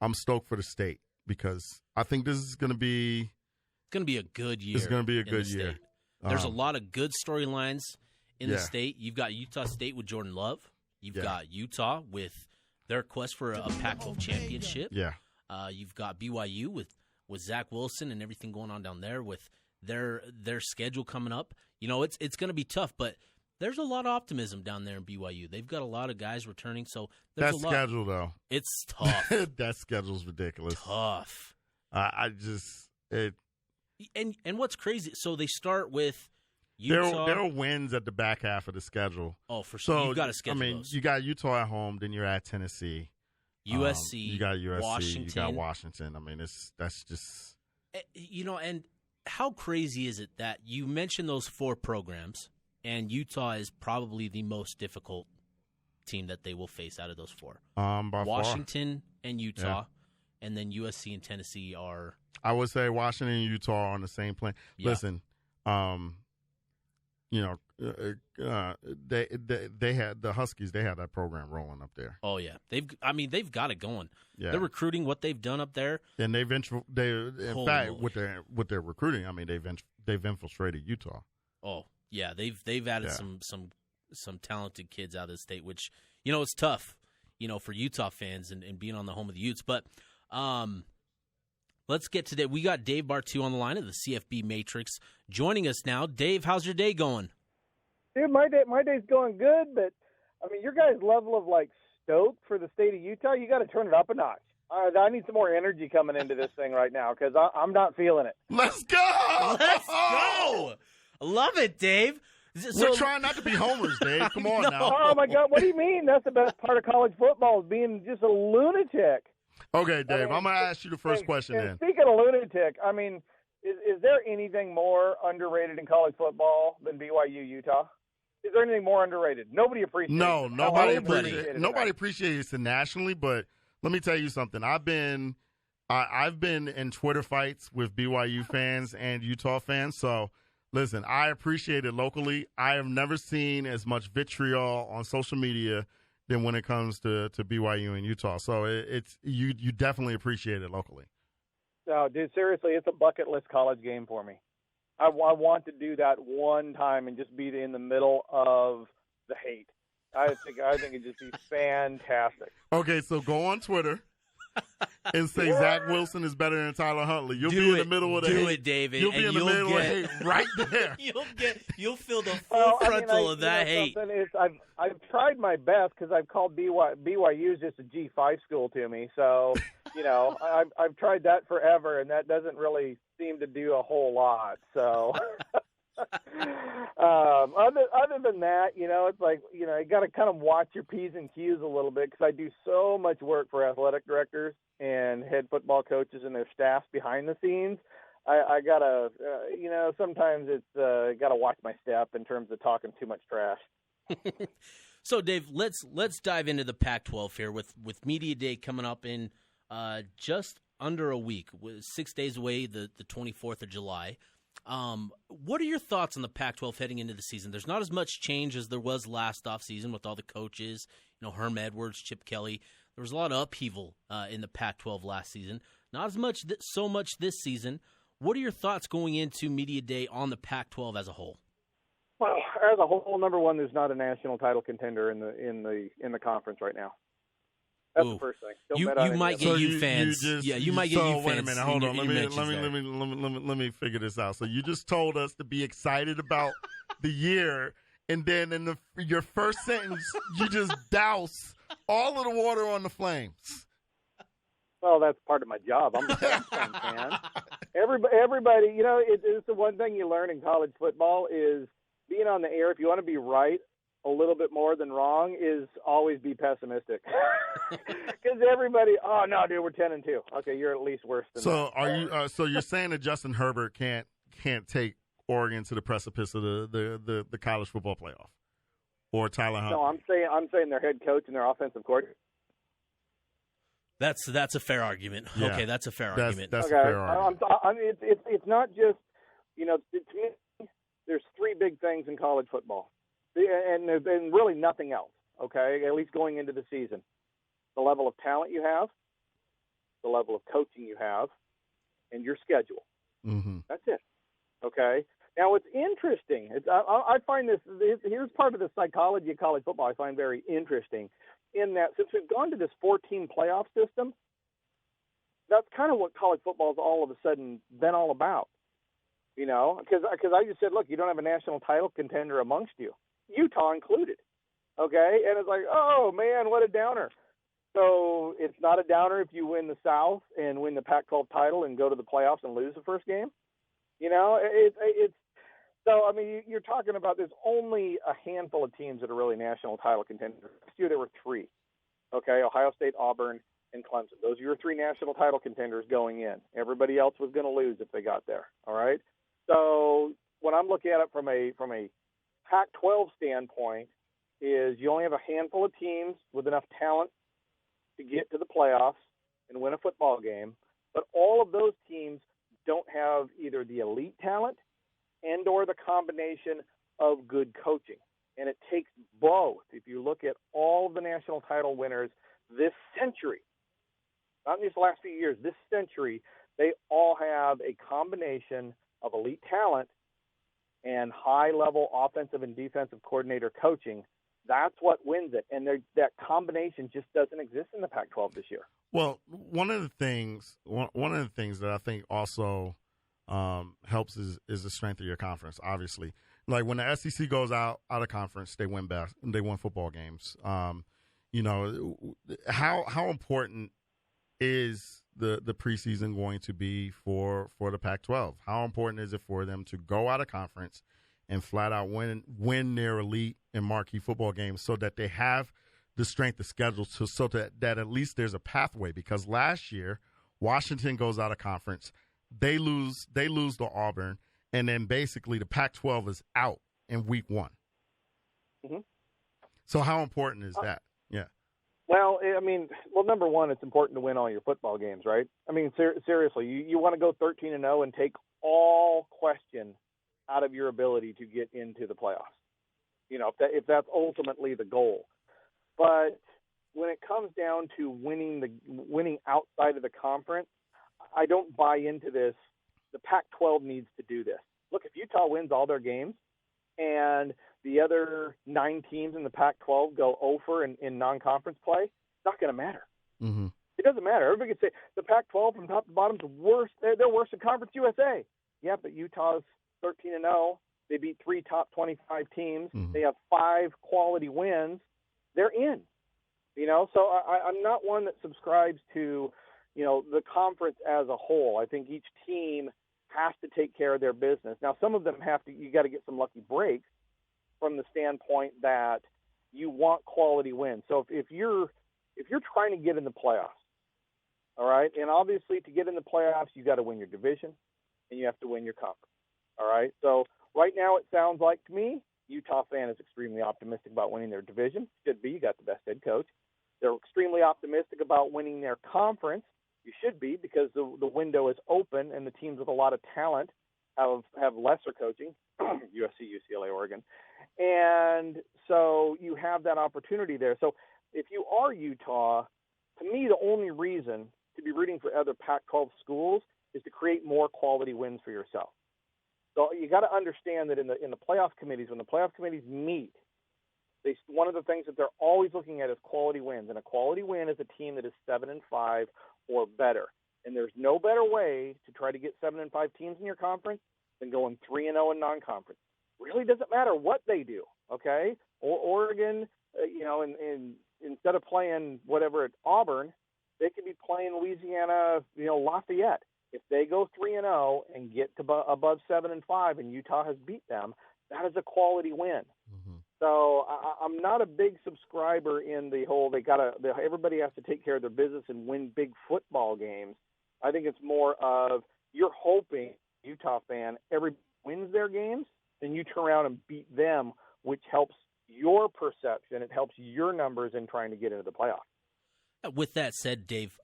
I'm stoked for the state because I think this is going to be. It's going to be a good year. It's going to be a good year. There's a lot of good storylines in the state. You've got Utah State with Jordan Love. You've got Utah with their quest for a Pac-12 championship. Yeah. You've got BYU with Zach Wilson and everything going on down there with their schedule coming up. It's going to be tough, but there's a lot of optimism down there in BYU. They've got a lot of guys returning, so there's that schedule, though. It's tough. That schedule's ridiculous. Tough. And what's crazy, so they start with Utah. There are wins at the back half of the schedule. Oh, for sure. So, You've got to schedule those. You got Utah at home, then you're at Tennessee. USC. You got USC. Washington. You got Washington. That's just. And how crazy is it that you mentioned those 4 programs, and Utah is probably the most difficult team that they will face out of those 4? By Washington far. and Utah, and then USC and Tennessee are. I would say Washington and Utah are on the same plane. Yeah. Listen, they had the Huskies. They had that program rolling up there. Oh yeah, they've got it going. Yeah. They're recruiting what they've done up there, and with their recruiting, they've infiltrated Utah. Oh yeah, they've added some talented kids out of the state, which it's tough, for Utah fans and being on the home of the Utes. But let's get to that. We got Dave Bartu on the line of the CFB Matrix joining us now. Dave, how's your day going? Dude, my day's going good, but your guys' level of stoke for the state of Utah, you got to turn it up a notch. I need some more energy coming into this thing right now because I'm not feeling it. Let's go! Let's go! Love it, Dave. We're trying not to be homers, Dave. Come on now. Oh my God, what do you mean? That's the best part of college football is being just a lunatic. Okay, Dave, I'm going to ask you the first question then. Speaking of lunatic, is there anything more underrated in college football than BYU Utah? Is there anything more underrated? Nobody appreciates it. No, nobody appreciates it nationally, but let me tell you something. I've been in Twitter fights with BYU fans and Utah fans, so listen, I appreciate it locally. I have never seen as much vitriol on social media than when it comes to BYU and Utah. So you definitely appreciate it locally. No, dude, seriously, it's a bucket list college game for me. I want to do that one time and just be in the middle of the hate. I think it'd just be fantastic. Okay, so go on Twitter and say Zach Wilson is better than Tyler Huntley. You'll be in the middle of the hate. Do it, David. You'll be in the middle of the hate right there. You'll feel the full frontal of that hate. I've tried my best because I've called BYU just a G5 school to me. So, I've tried that forever, and that doesn't really seem to do a whole lot. So, other than that, it's like, you got to kind of watch your P's and Q's a little bit because I do so much work for athletic directors and head football coaches and their staffs behind the scenes. I got to, sometimes it's got to watch my step in terms of talking too much trash. So, Dave, let's dive into the Pac-12 here with Media Day coming up in just under a week, 6 days away, the 24th of July. What are your thoughts on the Pac-12 heading into the season? There's not as much change as there was last offseason with all the coaches, Herm Edwards, Chip Kelly. There was a lot of upheaval in the Pac-12 last season. Not as much, so much this season. What are your thoughts going into Media Day on the Pac-12 as a whole? Well, as a whole, number one, there's not a national title contender in the conference right now. That's the first thing. You might get fans. You might get you fans. Wait a minute, hold on. Let me figure this out. So you just told us to be excited about the year, and then in your first sentence, you just douse all of the water on the flames. Well, that's part of my job. I'm a fan. Everybody, it's the one thing you learn in college football is being on the air. If you want to be right a little bit more than wrong, is always be pessimistic. Because everybody, oh no, dude, we're 10-2. Okay, you're at least worse than that. Are you? So you're saying that Justin Herbert can't take Oregon to the precipice of the college football playoff, or Tyler Huntley? No, I'm saying their head coach and their offensive coordinator. That's a fair argument. Yeah. Okay, that's a fair argument. That's a fair argument. It's not just, to me, there's three big things in college football, and really nothing else. Okay, at least going into the season, the level of talent you have, level of coaching you have and your schedule. Mm-hmm. That's it. Okay? Now, it's interesting. I find this – here's part of the psychology of college football I find very interesting, in that since we've gone to this 14 playoff system, that's kind of what college football has all of a sudden been all about. You know, because I just said, look, you don't have a national title contender amongst you, Utah included. Okay? And it's like, oh, man, what a downer. So it's not a downer if you win the South and win the Pac-12 title and go to the playoffs and lose the first game. You know, it's so, I mean, you're talking about there's only a handful of teams that are really national title contenders. Last year there were 3. Okay, Ohio State, Auburn, and Clemson. Those are your 3 national title contenders going in. Everybody else was going to lose if they got there. All right? So when I'm looking at it from a Pac-12 standpoint, is you only have a handful of teams with enough talent to get to the playoffs and win a football game, but all of those teams don't have either the elite talent and or the combination of good coaching. And it takes both. If you look at all of the national title winners this century, not in these last few years, this century, they all have a combination of elite talent and high-level offensive and defensive coordinator coaching. That's what wins it, and that combination just doesn't exist in the Pac-12 this year. Well, one of the things that I think also helps is the strength of your conference. Obviously, like when the SEC goes out of conference, they win football games. You know, how important is the preseason going to be for the Pac-12? How important is it for them to go out of conference and flat out win their elite and marquee football games so that they have the strength of schedule so that at least there's a pathway? Because last year, Washington goes out of conference, they lose to Auburn, and then basically the Pac-12 is out in week 1. Mm-hmm. So how important is that? Yeah. Well, I mean, number one, it's important to win all your football games, right? I mean, seriously, you want to go 13-0 and take all question out of your ability to get into the playoffs. You know, if that's ultimately the goal. But when it comes down to winning outside of the conference, I don't buy into this. The Pac-12 needs to do this. Look, if Utah wins all their games and the other 9 teams in the Pac-12 go over in non-conference play, it's not going to matter. Mm-hmm. It doesn't matter. Everybody can say the Pac-12 from top to bottom is worse. They're worse than Conference USA. Yeah, but Utah's 13-0. They beat 3 top 25 teams. Mm-hmm. They have 5 quality wins. They're in. You know, so I'm not one that subscribes to, you know, the conference as a whole. I think each team has to take care of their business. Now, some of them you got to get some lucky breaks from the standpoint that you want quality wins. So if you're trying to get in the playoffs, all right, and obviously to get in the playoffs, you got to win your division and you have to win your conference. All right. So right now it sounds like to me, Utah fan is extremely optimistic about winning their division. Should be. You got the best head coach. They're extremely optimistic about winning their conference. You should be, because the window is open and the teams with a lot of talent have lesser coaching, USC, UCLA, Oregon. And so you have that opportunity there. So if you are Utah, to me, the only reason to be rooting for other Pac-12 schools is to create more quality wins for yourself. So you got to understand that in the playoff committees, when the playoff committees meet, one of the things that they're always looking at is quality wins. And a quality win is a team that is 7-5 or better. And there's no better way to try to get 7-5 teams in your conference than going 3-0 in non-conference. Really doesn't matter what they do, okay? Or Oregon, you know, and instead of playing whatever at Auburn, they could be playing Louisiana, you know, Lafayette. If they go 3-0 and get to above 7-5 and Utah has beat them, that is a quality win. Mm-hmm. So I'm not a big subscriber in the whole everybody has to take care of their business and win big football games. I think it's more of you're hoping, Utah fan, everybody wins their games, then you turn around and beat them, which helps your perception. It helps your numbers in trying to get into the playoffs. With that said, Dave,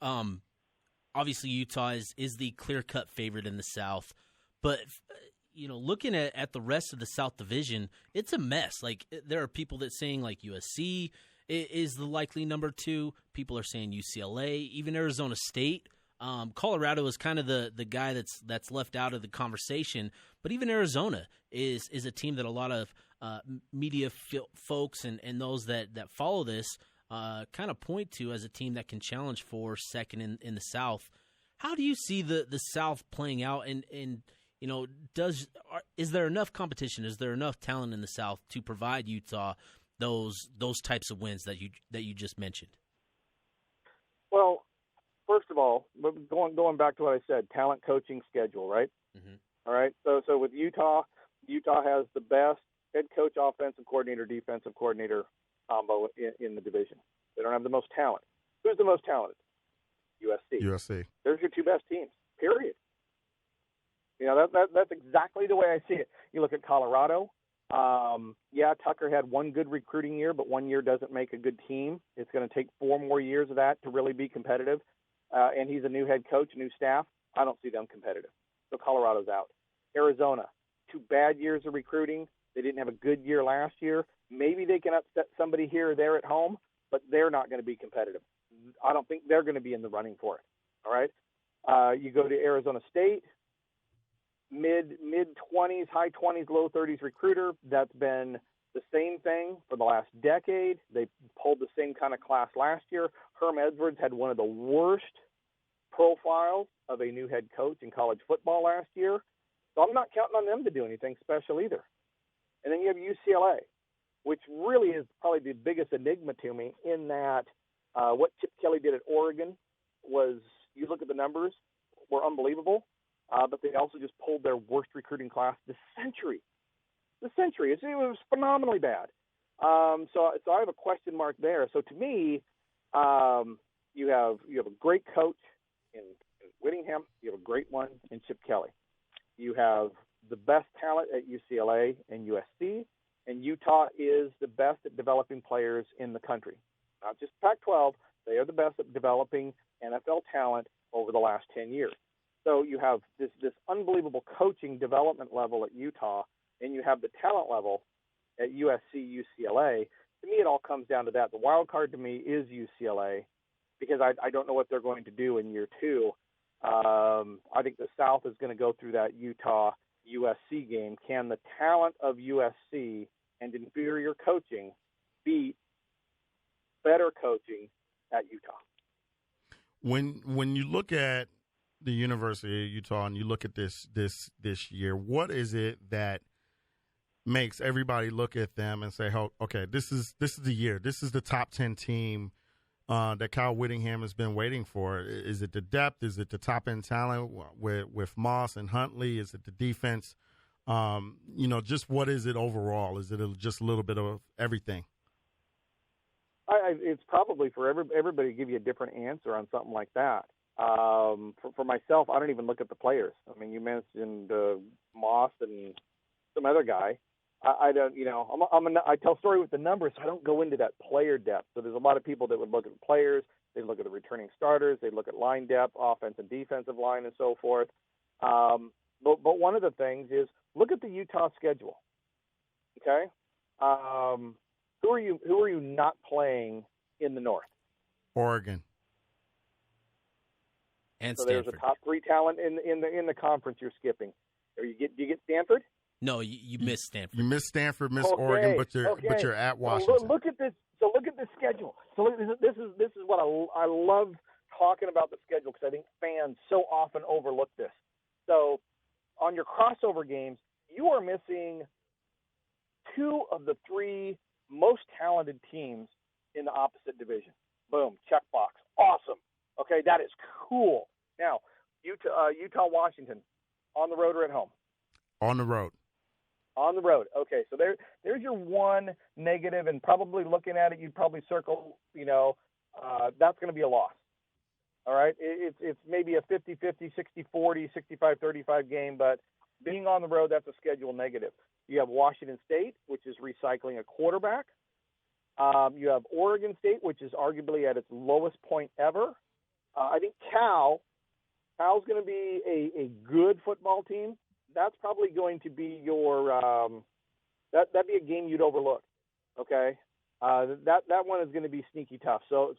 obviously Utah is the clear-cut favorite in the South, but you know, looking at the rest of the South Division, it's a mess. Like, there are people that saying like USC is the likely number 2. People are saying UCLA, even Arizona State Colorado is kind of the guy that's left out of the conversation, but even Arizona is a team that a lot of media folks and those that follow this kind of point to as a team that can challenge for second in the South. How do you see the South playing out? And you know, is there enough competition? Is there enough talent in the South to provide Utah those types of wins that you just mentioned? Well, first of all, going back to what I said, talent, coaching, schedule, right? Mm-hmm. All right. So with Utah has the best head coach, offensive coordinator, defensive coordinator combo in the division. They don't have the most talent. Who's the most talented? USC. There's your two best teams. Period. You know, that's exactly the way I see it. You look at Colorado. Yeah, Tucker had one good recruiting year, but 1 year doesn't make a good team. It's going to take 4 more years of that to really be competitive. And he's a new head coach, new staff. I don't see them competitive. So Colorado's out. Arizona, 2 bad years of recruiting. They didn't have a good year last year. Maybe they can upset somebody here or there at home, but they're not going to be competitive. I don't think they're going to be in the running for it. All right. You go to Arizona State, mid-20s, high 20s, low 30s recruiter. That's been the same thing for the last decade. They pulled the same kind of class last year. Herm Edwards had one of the worst profiles of a new head coach in college football last year. So I'm not counting on them to do anything special either. And then you have UCLA, which really is probably the biggest enigma to me in that what Chip Kelly did at Oregon was, you look at the numbers, were unbelievable, but they also just pulled their worst recruiting class this century. It was phenomenally bad. So I have a question mark there. So to me, you have a great coach in Whittingham. You have a great one in Chip Kelly. You have the best talent at UCLA and USC, and Utah is the best at developing players in the country. Not just Pac-12, they are the best at developing NFL talent over the last 10 years. So you have this unbelievable coaching development level at Utah, and you have the talent level at USC, UCLA. To me, it all comes down to that. The wild card to me is UCLA because I don't know what they're going to do in year 2. I think the South is going to go through that Utah-USC game. Can the talent of USC and inferior coaching beat better coaching at Utah? When you look at the University of Utah and you look at this year, what is it that makes everybody look at them and say, "Oh, okay, this is the year. This is the top 10 team that Kyle Whittingham has been waiting for"? Is it the depth? Is it the top end talent with Moss and Huntley? Is it the defense? Just what is it overall? Is it just a little bit of everything? It's probably for everybody to give you a different answer on something like that. For myself, I don't even look at the players. I mean, you mentioned Moss and some other guy. I don't, I tell story with the numbers, so I don't go into that player depth. So there's a lot of people that would look at the players, they look at the returning starters, they look at line depth, offense and defensive line, and so forth. But one of the things is look at the Utah schedule. Okay, who are you not playing in the North? Oregon. And so Stanford. There's a top 3 talent in the conference you're skipping. Do you get Stanford? No, you miss Stanford. You miss Stanford, miss Oregon, but you're at Washington. So look at this. So look at this schedule. So this is what I love talking about the schedule because I think fans so often overlook this. So on your crossover games, you are missing 2 of the 3 most talented teams in the opposite division. Boom, checkbox. Awesome. Okay, that is cool. Now, Utah, Washington, on the road or at home? On the road. On the road. Okay, so there's your one negative, and probably looking at it, you'd probably circle, that's going to be a loss. All right? It's maybe a 50-50, 60-40, 65-35 game, but being on the road, that's a schedule negative. You have Washington State, which is recycling a quarterback. You have Oregon State, which is arguably at its lowest point ever. I think Cal's going to be a good football team. That's probably going to be your that'd be a game you'd overlook. Okay, that one is going to be sneaky tough. So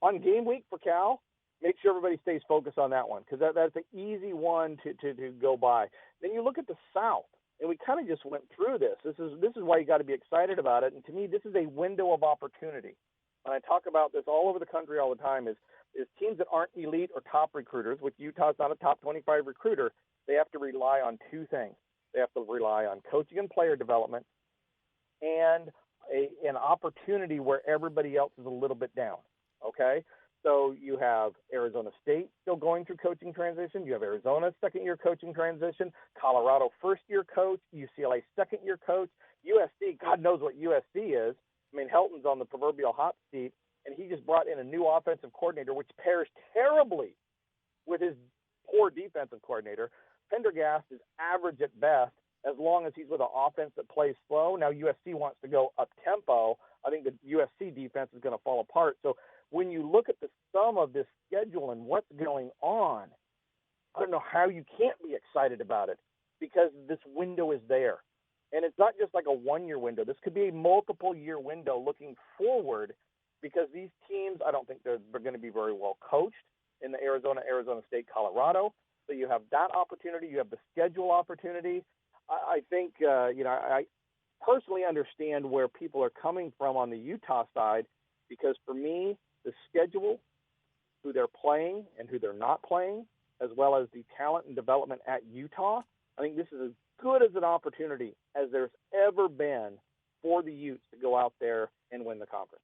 on game week for Cal, make sure everybody stays focused on that one, because that's an easy one to go by. Then you look at the South, and we kind of just went through this. This is why you got to be excited about it. And to me, this is a window of opportunity. And I talk about this all over the country all the time, is teams that aren't elite or top recruiters, which Utah's not a top 25 recruiter, they have to rely on two things. They have to rely on coaching and player development and an opportunity where everybody else is a little bit down, okay? So you have Arizona State still going through coaching transition. You have Arizona's second-year coaching transition, Colorado first-year coach, UCLA second-year coach, USC, God knows what USC is. I mean, Helton's on the proverbial hot seat, and he just brought in a new offensive coordinator, which pairs terribly with his poor defensive coordinator. Pendergast is average at best as long as he's with an offense that plays slow. Now USC wants to go up-tempo. I think the USC defense is going to fall apart. So when you look at the sum of this schedule and what's going on, I don't know how you can't be excited about it, because this window is there. And it's not just like a one-year window. This could be a multiple-year window looking forward, because these teams, I don't think they're going to be very well coached in the Arizona State, Colorado. So you have that opportunity. You have the schedule opportunity. I think, I personally understand where people are coming from on the Utah side, because for me, the schedule, who they're playing and who they're not playing, as well as the talent and development at Utah, I think this is as good as an opportunity as there's ever been for the Utes to go out there and win the conference.